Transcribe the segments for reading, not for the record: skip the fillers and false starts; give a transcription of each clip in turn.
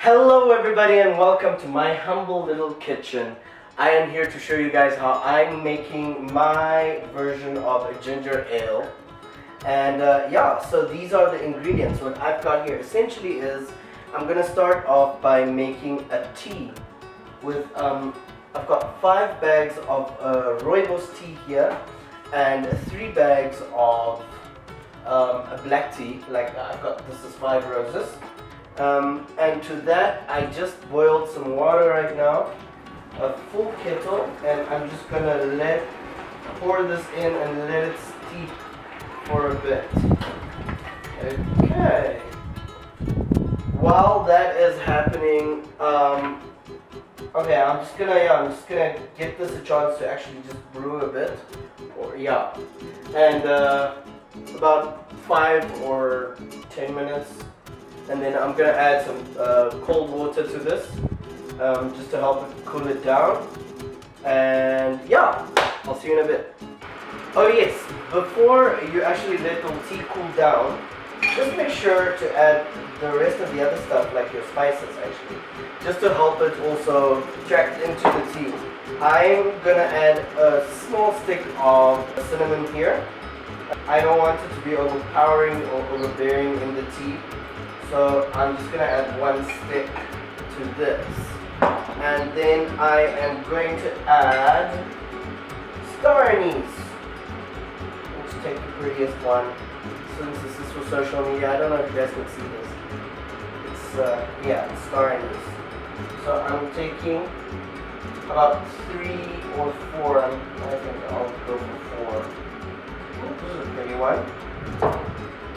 Hello everybody and welcome to my humble little kitchen. I am here to show you guys how I'm making my version of a ginger ale. And so these are the ingredients. What I've got here essentially is I'm gonna start off by making a tea with I've got 5 bags of rooibos tea here and 3 bags of a black tea. Like I've got, this is 5 roses. And to that I just boiled some water right now, a full kettle, and I'm just gonna pour this in and let it steep for a bit. Okay. While that is happening, okay, I'm just gonna give this a chance to actually just brew a bit, and about 5 or 10 minutes. And then I'm gonna add some cold water to this, just to help it cool it down. And yeah, I'll see you in a bit. Oh yes, before you actually let the tea cool down, just make sure to add the rest of the other stuff, like your spices actually, just to help it also track into the tea. I'm gonna add a small stick of cinnamon here. I don't want it to be overpowering or overbearing in the tea. So I'm just going to add 1 stick to this. And then I am going to add star anise. Let's take the prettiest one. Since this is for social media, I don't know if you guys can see this. It's star anise. So I'm taking about 3 or 4. I think I'll go for 4. This is a pretty one.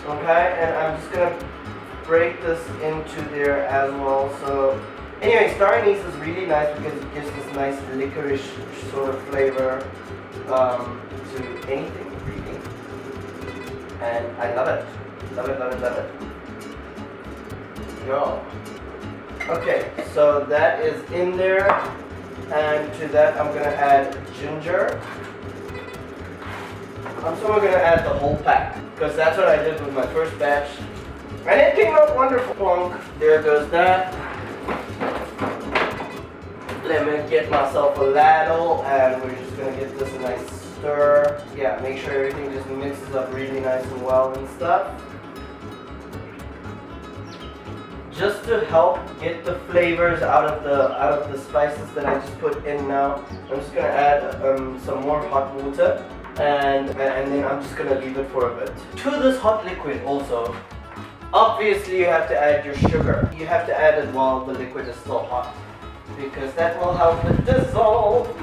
Okay, and I'm just going to break this into there as well. So anyway, star anise is really nice because it gives this nice licorice sort of flavor to anything really, and I love it. Love it. Yo. Okay, so that is in there, and to that I'm gonna add ginger. I'm still gonna add the whole pack because that's what I did with my first batch. And it came out wonderful. Plonk. There goes that. Let me get myself a ladle, and we're just gonna get this a nice stir. Yeah, make sure everything just mixes up really nice and well and stuff. Just to help get the flavors out of the spices that I just put in now, I'm just gonna add some more hot water, and then I'm just gonna leave it for a bit. To this hot liquid also, obviously you have to add your sugar. You have to add it while the liquid is still hot, because that will help it dissolve.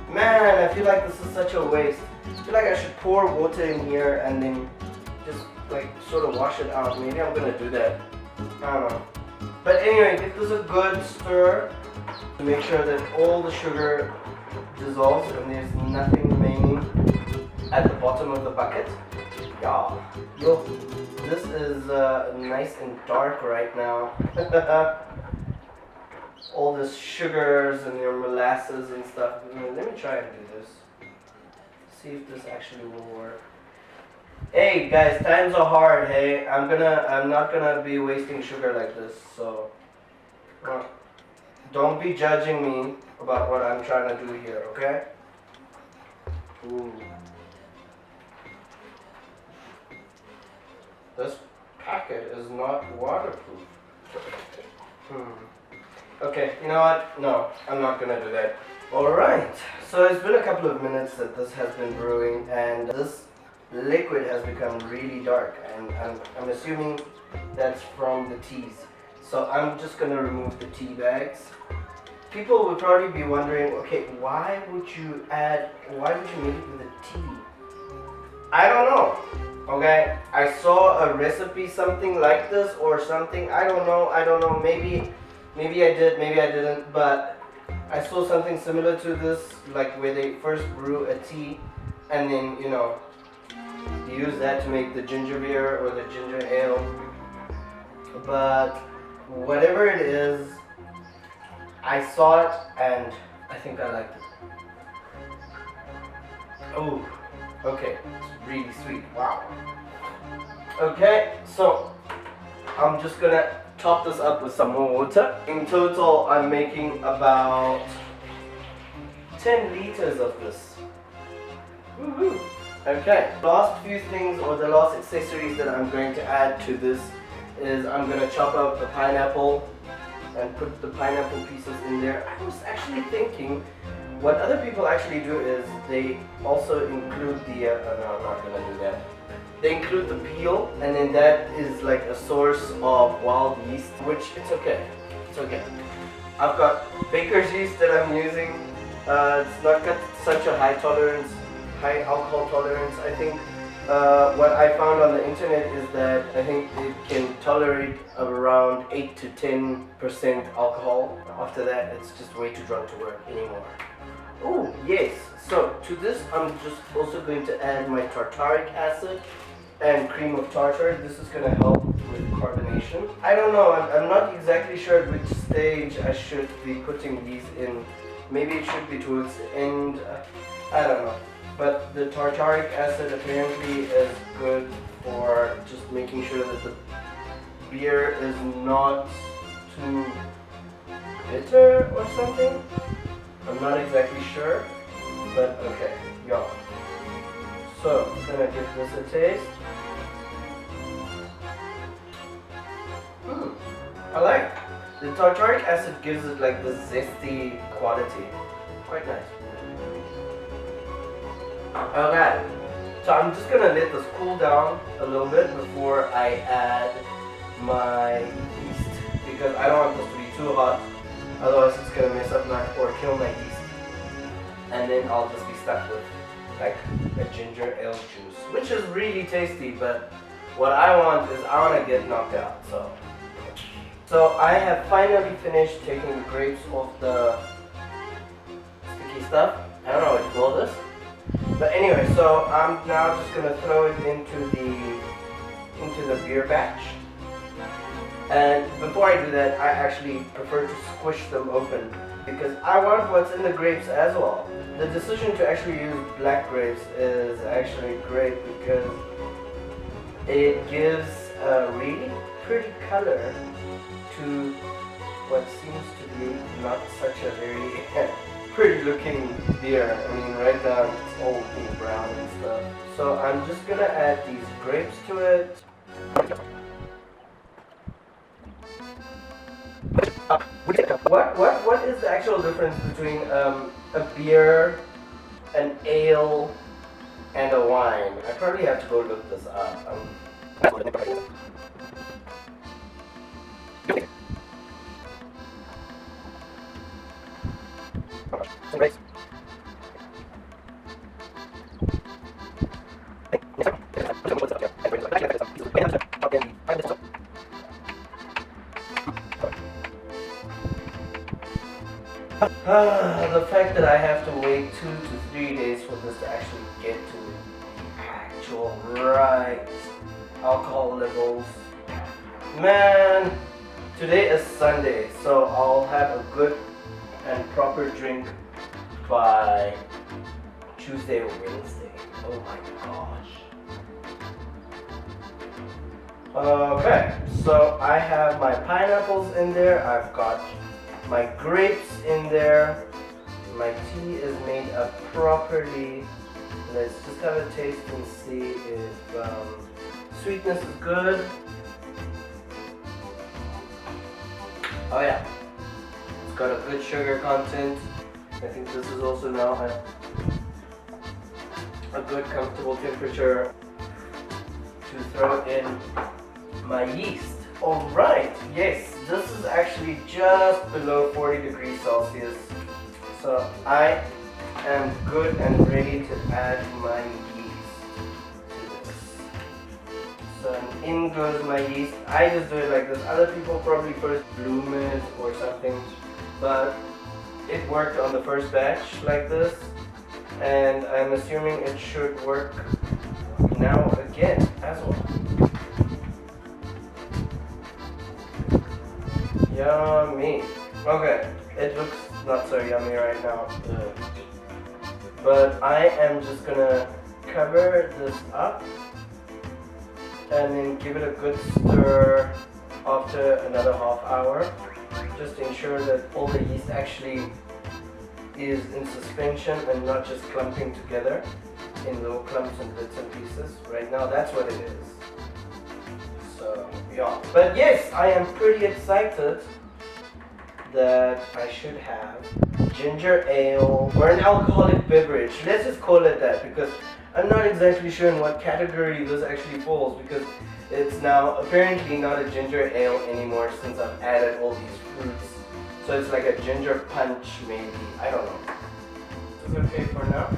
Man, I feel like this is such a waste. I feel like I should pour water in here and then just like sort of wash it out. Maybe I'm gonna do that. I don't know. But anyway, give this a good stir to make sure that all the sugar dissolves and there's nothing remaining at the bottom of the bucket. Yeah, yo, this is nice and dark right now. All this sugars and your molasses and stuff. Let me try and do this. See if this actually will work. Hey guys, times are hard. Hey, I'm not gonna be wasting sugar like this. So, don't be judging me about what I'm trying to do here, okay? Ooh. This packet is not waterproof. Okay, you know what? No, I'm not gonna do that. Alright, so it's been a couple of minutes that this has been brewing, and this liquid has become really dark, and I'm assuming that's from the teas. So I'm just gonna remove the tea bags. People would probably be wondering, okay, why would you make it with a tea? I don't know. Okay, I saw a recipe something like this or something. I don't know. Maybe I did, maybe I didn't. But I saw something similar to this, like where they first brew a tea, and then use that to make the ginger beer or the ginger ale. But whatever it is, I saw it and I think I liked it. Oh. Okay, it's really sweet. Wow. Okay, so I'm just gonna top this up with some more water. In total, I'm making about 10 liters of this. Woohoo! Okay, last few things, or the last accessories that I'm going to add to this is I'm going to chop up the pineapple and put the pineapple pieces in there. I was actually thinking what other people actually do is they also include the, no, I'm not going to do that. They include the peel, and then that is like a source of wild yeast, which it's okay. It's okay. I've got baker's yeast that I'm using. It's not got such a high tolerance, high alcohol tolerance. I think what I found on the internet is that I think it can tolerate around 8 to 10% alcohol. After that, it's just way too drunk to work anymore. Oh yes, so to this I'm just also going to add my tartaric acid and cream of tartar. This is going to help with carbonation. I don't know, I'm not exactly sure at which stage I should be putting these in. Maybe it should be towards the end, I don't know. But the tartaric acid apparently is good for just making sure that the beer is not too bitter or something. I'm not exactly sure, but okay, yeah. So, I'm gonna give this a taste. I like the tartaric acid, gives it like the zesty quality. Quite nice. Okay, so I'm just gonna let this cool down a little bit before I add my yeast, because I don't want this to be too hot, otherwise it's gonna mess up or kill my yeast, and then I'll just be stuck with like a ginger ale juice, which is really tasty, but what I want is I want to get knocked out. So I have finally finished taking the grapes off the sticky stuff. I don't know what to call this. But anyway, so I'm now just going to throw it into the beer batch. And before I do that, I actually prefer to squish them open because I want what's in the grapes as well. The decision to actually use black grapes is actually great because it gives a really pretty color to what seems to be not such a very pretty looking beer. I mean, right now it's all looking brown and stuff. So I'm just gonna add these grapes to it. What is the actual difference between a beer, an ale, and a wine? I probably have to go look this up. The fact that I have to wait 2 to 3 days for this to actually get to the actual right alcohol levels. Man, today is Sunday, so I'll have a good and proper drink by Tuesday or Wednesday. Oh my gosh. Okay, so I have my pineapples in there. I've got my grapes in there. My tea is made up properly. Let's just have a taste and see if sweetness is good. Oh yeah, it's got a good sugar content. I think this is also now a good comfortable temperature to throw in my yeast. Alright, yes, this is actually just below 40 degrees Celsius. So I am good and ready to add my yeast to this. So in goes my yeast. I just do it like this. Other people probably first bloom it or something, but it worked on the first batch like this, and I'm assuming it should work now again as well. Yummy. Okay, it looks not so yummy right now. But I am just gonna cover this up and then give it a good stir after another half hour, just to ensure that all the yeast actually is in suspension and not just clumping together in little clumps and bits and pieces. Right now that's what it is. So yeah, but yes, I am pretty excited that I should have ginger ale or an alcoholic beverage. Let's just call it that, because I'm not exactly sure in what category this actually falls, because it's now apparently not a ginger ale anymore since I've added all these fruits. So it's like a ginger punch maybe, I don't know. Is it okay for now?